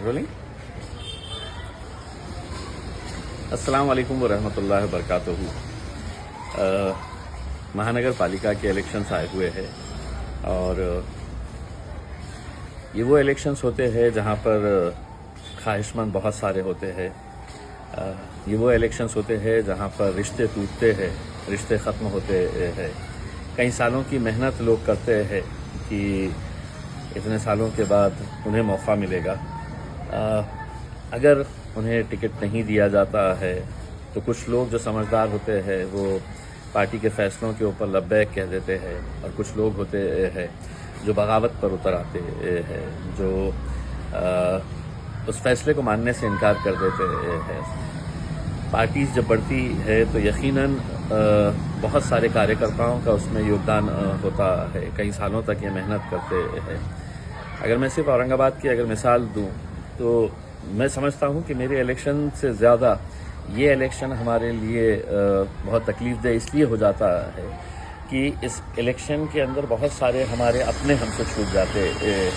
Rolling. السلام علیکم ورحمۃ اللہ وبرکاتہ. مہانگر پالیکا کے الیکشنز آئے ہوئے ہیں اور یہ وہ الیکشنز ہوتے ہیں جہاں پر خواہش مند بہت سارے ہوتے ہیں. یہ وہ الیکشنز ہوتے ہیں جہاں پر رشتے ٹوٹتے ہیں, رشتے ختم ہوتے ہیں. کئی سالوں کی محنت لوگ کرتے ہیں کہ اتنے سالوں کے بعد انہیں موقع ملے گا. اگر انہیں ٹکٹ نہیں دیا جاتا ہے تو کچھ لوگ جو سمجھدار ہوتے ہیں وہ پارٹی کے فیصلوں کے اوپر لبیک کہہ دیتے ہیں, اور کچھ لوگ ہوتے ہیں جو بغاوت پر اتر آتے ہیں, جو اس فیصلے کو ماننے سے انکار کر دیتے ہیں. پارٹیز جب بڑھتی ہے تو یقیناً بہت سارے کاریہ کرتاؤں کا اس میں یوگدان ہوتا ہے. کئی سالوں تک یہ محنت کرتے ہیں. اگر میں صرف اورنگ آباد کی اگر مثال دوں تو میں سمجھتا ہوں کہ میرے الیکشن سے زیادہ یہ الیکشن ہمارے لیے بہت تکلیف دہ اس لیے ہو جاتا ہے کہ اس الیکشن کے اندر بہت سارے ہمارے اپنے ہم سے چھوٹ جاتے ہیں,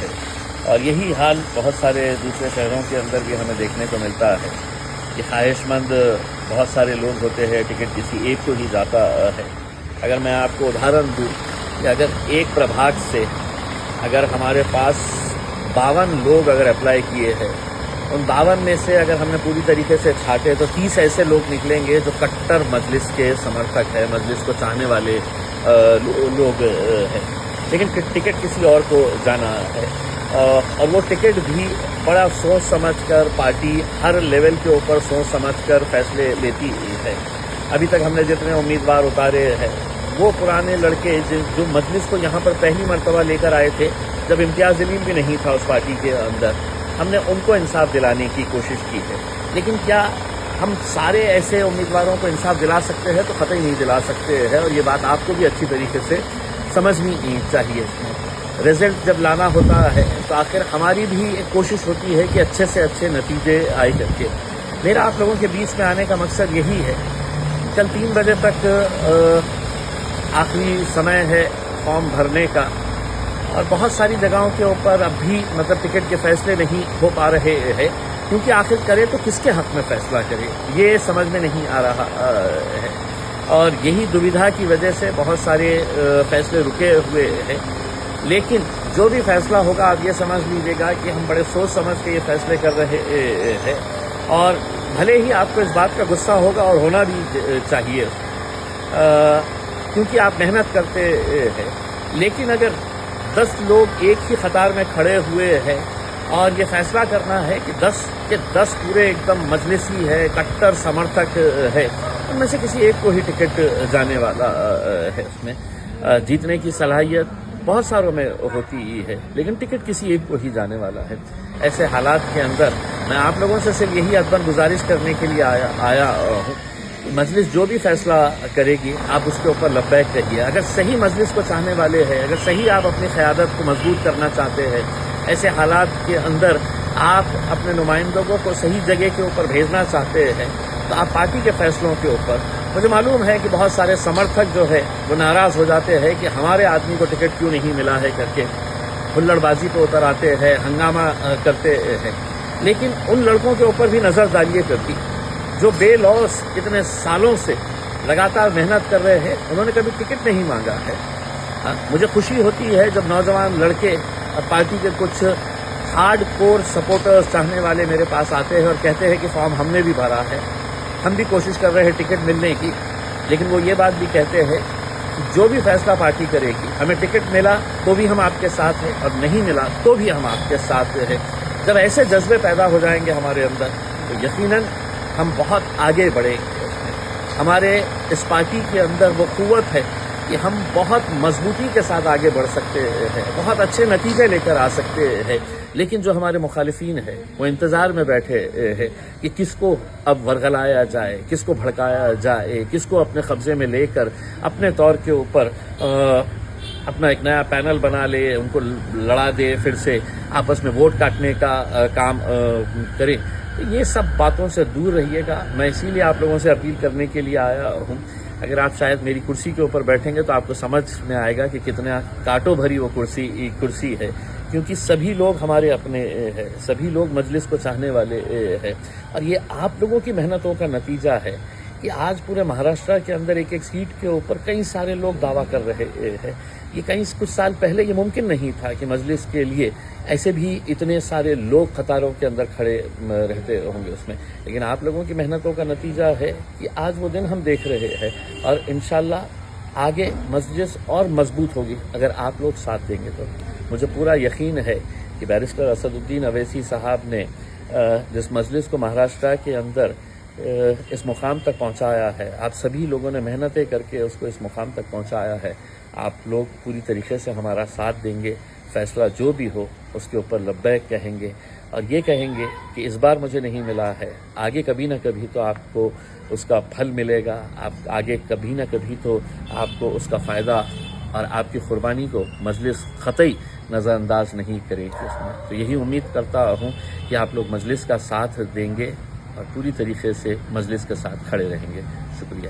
اور یہی حال بہت سارے دوسرے شہروں کے اندر بھی ہمیں دیکھنے کو ملتا ہے کہ خواہش مند بہت سارے لوگ ہوتے ہیں, ٹکٹ کسی ایک کو ہی جاتا ہے. اگر میں آپ کو ادھارن دوں کہ اگر ایک پربھاگ سے اگر ہمارے پاس 52 لوگ اگر اپلائی کیے ہیں, ان 52 میں سے اگر ہم نے پوری طریقے سے چھانٹے تو 30 ایسے لوگ نکلیں گے جو کٹر مجلس کے سمرتھک ہے, مجلس کو چاہنے والے لوگ ہیں, لیکن ٹکٹ کسی اور کو جانا ہے. اور وہ ٹکٹ بھی بڑا سوچ سمجھ کر پارٹی ہر لیول کے اوپر سوچ سمجھ کر فیصلے لیتی ہے. ابھی تک ہم نے جتنے امیدوار اتارے ہیں وہ پرانے لڑکے جو مجلس کو یہاں پر پہلی مرتبہ لے کر آئے تھے جب امتیاز علیم بھی نہیں تھا اس پارٹی کے اندر, ہم نے ان کو انصاف دلانے کی کوشش کی ہے. لیکن کیا ہم سارے ایسے امیدواروں کو انصاف دلا سکتے ہیں؟ تو قطعی نہیں دلا سکتے ہیں, اور یہ بات آپ کو بھی اچھی طریقے سے سمجھنی چاہیے. رزلٹ جب لانا ہوتا ہے تو آخر ہماری بھی ایک کوشش ہوتی ہے کہ اچھے سے اچھے نتیجے آئے کر کے. میرا آپ لوگوں کے بیچ میں آنے کا مقصد یہی ہے. کل 3 بجے تک آخری سمے ہے فارم بھرنے کا, اور بہت ساری جگہوں کے اوپر اب بھی ٹکٹ کے فیصلے نہیں ہو پا رہے ہیں, کیونکہ آخر کرے تو کس کے حق میں فیصلہ کرے یہ سمجھ میں نہیں آ رہا ہے. اور یہی دویدھا کی وجہ سے بہت سارے فیصلے رکے ہوئے ہیں. لیکن جو بھی فیصلہ ہوگا آپ یہ سمجھ لیجیے گا کہ ہم بڑے سوچ سمجھ کے یہ فیصلے کر رہے ہیں, اور بھلے ہی آپ کو اس بات کا غصہ ہوگا اور ہونا بھی چاہیے کیونکہ آپ محنت کرتے ہیں. لیکن اگر 10 لوگ ایک ہی قطار میں کھڑے ہوئے ہیں اور یہ فیصلہ کرنا ہے کہ 10 کے 10 پورے ایک دم مجلسی ہے, کٹر سمرتھک ہے, ان میں سے کسی ایک کو ہی ٹکٹ جانے والا ہے. اس میں جیتنے کی صلاحیت بہت ساروں میں ہوتی ہے, لیکن ٹکٹ کسی ایک کو ہی جانے والا ہے. ایسے حالات کے اندر میں آپ لوگوں سے صرف یہی ادبن گزارش کرنے کے لیے آیا ہوں. مجلس جو بھی فیصلہ کرے گی آپ اس کے اوپر لبیک کہیے. اگر صحیح مجلس کو چاہنے والے ہیں, اگر صحیح آپ اپنی قیادت کو مضبوط کرنا چاہتے ہیں, ایسے حالات کے اندر آپ اپنے نمائندوں کو صحیح جگہ کے اوپر بھیجنا چاہتے ہیں, تو آپ پارٹی کے فیصلوں کے اوپر, مجھے معلوم ہے کہ بہت سارے سمرتھک جو ہے وہ ناراض ہو جاتے ہیں کہ ہمارے آدمی کو ٹکٹ کیوں نہیں ملا ہے کر کے ہلڑ بازی پہ اتر آتے ہیں, ہنگامہ کرتے ہیں. لیکن ان لڑکوں کے اوپر بھی نظر ڈالیے کرتی جو بے لوث اتنے سالوں سے لگاتار محنت کر رہے ہیں, انہوں نے کبھی ٹکٹ نہیں مانگا ہے. مجھے خوشی ہوتی ہے جب نوجوان لڑکے پارٹی کے کچھ ہارڈ کور سپورٹرز چاہنے والے میرے پاس آتے ہیں اور کہتے ہیں کہ فارم ہم نے بھی بھرا ہے, ہم بھی کوشش کر رہے ہیں ٹکٹ ملنے کی. لیکن وہ یہ بات بھی کہتے ہیں کہ جو بھی فیصلہ پارٹی کرے گی, ہمیں ٹکٹ ملا تو بھی ہم آپ کے ساتھ ہیں, اور نہیں ملا تو بھی ہم آپ کے ساتھ ہیں. جب ایسے جذبے پیدا ہو جائیں گے ہمارے اندر تو یقیناً ہم بہت آگے بڑھیں گے. ہمارے اس پارٹی کے اندر وہ قوت ہے کہ ہم بہت مضبوطی کے ساتھ آگے بڑھ سکتے ہیں, بہت اچھے نتیجے لے کر آ سکتے ہیں. لیکن جو ہمارے مخالفین ہیں وہ انتظار میں بیٹھے ہیں کہ کس کو اب ورغلایا جائے, کس کو بھڑکایا جائے, کس کو اپنے قبضے میں لے کر اپنے طور کے اوپر اپنا ایک نیا پینل بنا لے, ان کو لڑا دے, پھر سے آپس میں ووٹ کاٹنے کا کام کرے. یہ سب باتوں سے دور رہیے گا. میں اسی لیے آپ لوگوں سے اپیل کرنے کے لیے آیا ہوں. اگر آپ شاید میری کرسی کے اوپر بیٹھیں گے تو آپ کو سمجھ میں آئے گا کہ کتنا کانٹوں بھری وہ کرسی ہے, کیونکہ سبھی لوگ ہمارے اپنے ہیں، سبھی لوگ مجلس کو چاہنے والے ہیں، اور یہ آپ لوگوں کی محنتوں کا نتیجہ ہے کہ آج پورے مہاراشٹر کے اندر ایک ایک سیٹ کے اوپر کئی سارے لوگ دعویٰ کر رہے ہیں۔ یہ کچھ سال پہلے یہ ممکن نہیں تھا کہ مجلس کے لیے ایسے بھی اتنے سارے لوگ قطاروں کے اندر کھڑے رہتے ہوں گے اس میں، لیکن آپ لوگوں کی محنتوں کا نتیجہ ہے کہ آج وہ دن ہم دیکھ رہے ہیں، اور انشاءاللہ آگے مجلس اور مضبوط ہوگی اگر آپ لوگ ساتھ دیں گے۔ تو مجھے پورا یقین ہے کہ بیرسٹر اسد الدین اویسی صاحب نے جس مجلس کو مہاراشٹر کے اندر اس مقام تک پہنچایا ہے، آپ سبھی لوگوں نے محنتیں کر کے اس کو اس مقام تک پہنچایا ہے، آپ لوگ پوری طریقے سے ہمارا ساتھ دیں گے، فیصلہ جو بھی ہو اس کے اوپر لبیک کہیں گے، اور یہ کہیں گے کہ اس بار مجھے نہیں ملا ہے، آگے کبھی نہ کبھی تو آپ کو اس کا پھل ملے گا، آپ آگے کبھی نہ کبھی تو آپ کو اس کا فائدہ اور آپ کی قربانی کو مجلس قطعی نظر انداز نہیں کرے گی اس میں۔ تو یہی امید کرتا ہوں کہ آپ لوگ مجلس کا ساتھ دیں گے اور پوری طریقے سے مجلس کے ساتھ کھڑے رہیں گے۔ شکریہ۔